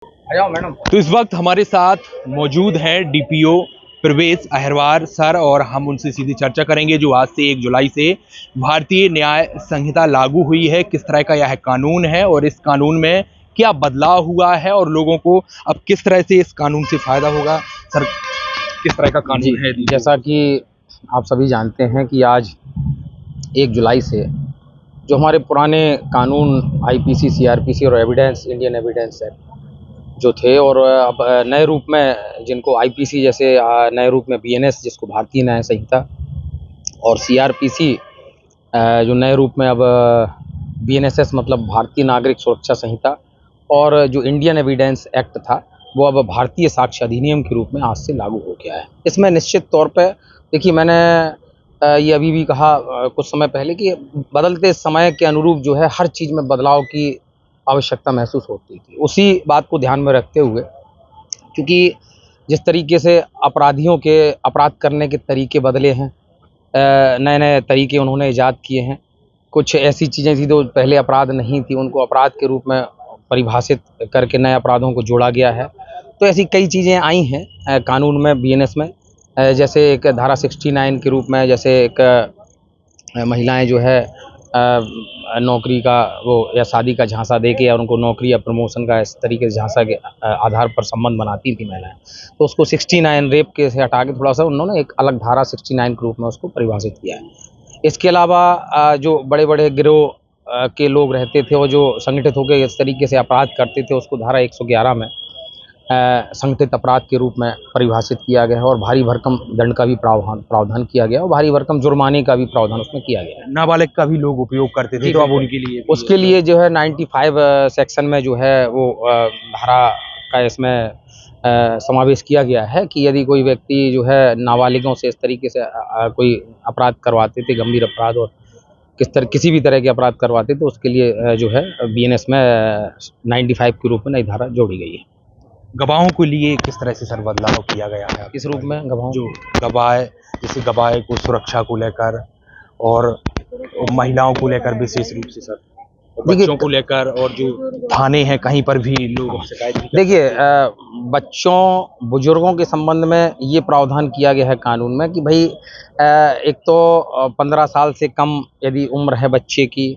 तो इस वक्त हमारे साथ मौजूद हैं डीपीओ प्रवेश अहिरवार सर और हम उनसे सीधी चर्चा करेंगे जो आज से 1 जुलाई से भारतीय न्याय संहिता लागू हुई है, किस तरह का यह कानून है और इस कानून में क्या बदलाव हुआ है और लोगों को अब किस तरह से इस कानून से फायदा होगा। सर, किस तरह का कानून है? जैसा कि आप सभी जानते हैं कि आज 1 जुलाई से जो हमारे पुराने कानून आईपीसी, सीआरपीसी और इंडियन एविडेंस एक्ट जो थे और अब नए रूप में जिनको आईपीसी जैसे नए रूप में बीएनएस जिसको भारतीय न्याय संहिता और सीआरपीसी जो नए रूप में अब बीएनएसएस मतलब भारतीय नागरिक सुरक्षा संहिता और जो इंडियन एविडेंस एक्ट था वो अब भारतीय साक्ष्य अधिनियम के रूप में आज से लागू हो गया है। इसमें निश्चित तौर पे देखिए, मैंने ये अभी भी कहा कुछ समय पहले कि बदलते समय के अनुरूप जो है हर चीज़ में बदलाव की आवश्यकता महसूस होती थी। उसी बात को ध्यान में रखते हुए, क्योंकि जिस तरीके से अपराधियों के अपराध करने के तरीके बदले हैं, नए नए तरीके उन्होंने ईजाद किए हैं। कुछ ऐसी चीज़ें थी जो पहले अपराध नहीं थी, उनको अपराध के रूप में परिभाषित करके नए अपराधों को जोड़ा गया है। तो ऐसी कई चीज़ें आई हैं कानून में, बीएनएस में, जैसे एक धारा 69 के रूप में, जैसे एक महिलाएं जो है नौकरी का वो या शादी का झांसा देके या उनको नौकरी या प्रमोशन का इस तरीके से झांसा के आधार पर संबंध बनाती थी महिलाएं, तो उसको 69 रेप के से हटा के थोड़ा सा उन्होंने एक अलग धारा 69 के रूप में उसको परिभाषित किया है। इसके अलावा जो बड़े बड़े गिरोह के लोग रहते थे और जो संगठित होकर इस तरीके से अपराध करते थे उसको धारा 111 में संगठित अपराध के रूप में परिभाषित किया गया है और भारी भरकम दंड का भी प्रावधान किया गया और भारी भरकम जुर्माने का भी प्रावधान उसमें किया गया है। नाबालिग का भी लोग उपयोग करते थे, तो अब उनके लिए उसके लिए जो है 95 सेक्शन में जो है वो धारा का इसमें समावेश किया गया है कि यदि कोई व्यक्ति जो है नाबालिगों से इस तरीके से कोई अपराध करवाते थे, गंभीर अपराध और किसी भी तरह के अपराध करवाते तो उसके लिए जो है बीएनएस में 95 के रूप में नई धारा जोड़ी गई है। गवाहों के लिए किस तरह से सर बदलाव किया गया है? इस रूप में गवाहों जो गवाह, जैसे गवाह को सुरक्षा को लेकर और महिलाओं को लेकर विशेष रूप से सर, बच्चों को लेकर और जो थाने हैं कहीं पर भी लोग शिकायत। देखिए, बच्चों बुजुर्गों के संबंध में ये प्रावधान किया गया है कानून में कि भाई एक तो 15 साल से कम यदि उम्र है बच्चे की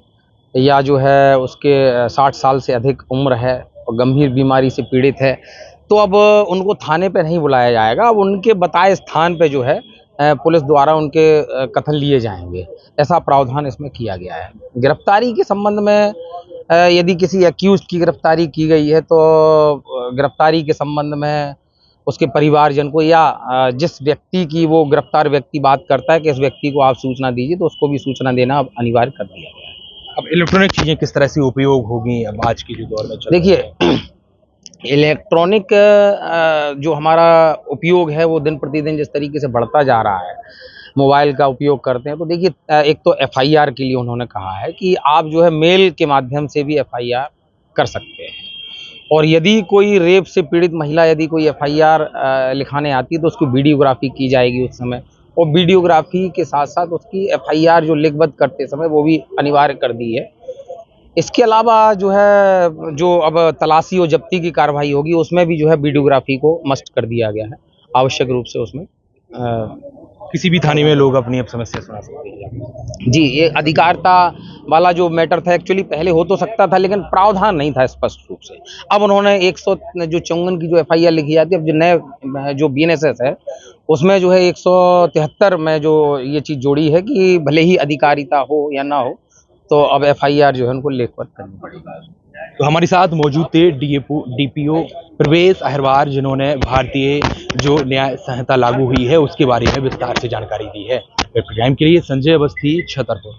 या जो है उसके 60 साल से अधिक उम्र है और गंभीर बीमारी से पीड़ित है तो अब उनको थाने पे नहीं बुलाया जाएगा। अब उनके बताए स्थान पे जो है पुलिस द्वारा उनके कथन लिए जाएंगे, ऐसा प्रावधान इसमें किया गया है। गिरफ्तारी के संबंध में यदि किसी एक्यूज्ड की गिरफ्तारी की गई है तो गिरफ्तारी के संबंध में उसके परिवारजन को या जिस व्यक्ति की वो गिरफ्तार व्यक्ति बात करता है कि इस व्यक्ति को आप सूचना दीजिए, तो उसको भी सूचना देना अब अनिवार्य कर दिया गया है। अब इलेक्ट्रॉनिक चीज़ें किस तरह से उपयोग होगी अब आज के जो दौर में? देखिए, इलेक्ट्रॉनिक जो हमारा उपयोग है वो दिन प्रतिदिन जिस तरीके से बढ़ता जा रहा है, मोबाइल का उपयोग करते हैं, तो देखिए एक तो एफआईआर के लिए उन्होंने कहा है कि आप जो है मेल के माध्यम से भी एफआईआर कर सकते हैं और यदि कोई रेप से पीड़ित महिला यदि कोई एफआईआर लिखाने आती है तो उसकी वीडियोग्राफी की जाएगी उस समय, और वीडियोग्राफी के साथ साथ उसकी एफआईआर जो लिखबद्ध करते समय वो भी अनिवार्य कर दी है। इसके अलावा जो है जो अब तलाशी और जब्ती की कार्रवाई होगी उसमें भी जो है वीडियोग्राफी को मस्ट कर दिया गया है आवश्यक रूप से। उसमें किसी भी थाने में लोग अपनी अब समस्या सुना सकते हैं। जी, ये अधिकारिता वाला जो मैटर था एक्चुअली पहले हो तो सकता था लेकिन प्रावधान नहीं था स्पष्ट रूप से। अब उन्होंने 154 की जो एफआईआर लिखी जाती है, अब जो नए जो बीएनएसएस है उसमें जो है 173 में जो ये चीज़ जोड़ी है कि भले ही अधिकारिता हो या ना हो तो अब एफआईआर जो है उनको लेखबद्ध करनी पड़ेगी। तो हमारे साथ मौजूद थे डीपीओ प्रवेश अहिरवार, जिन्होंने भारतीय जो न्याय संहिता लागू हुई है उसके बारे में विस्तार से जानकारी दी है। वेब टाइम के लिए संजय अवस्थी, छतरपुर।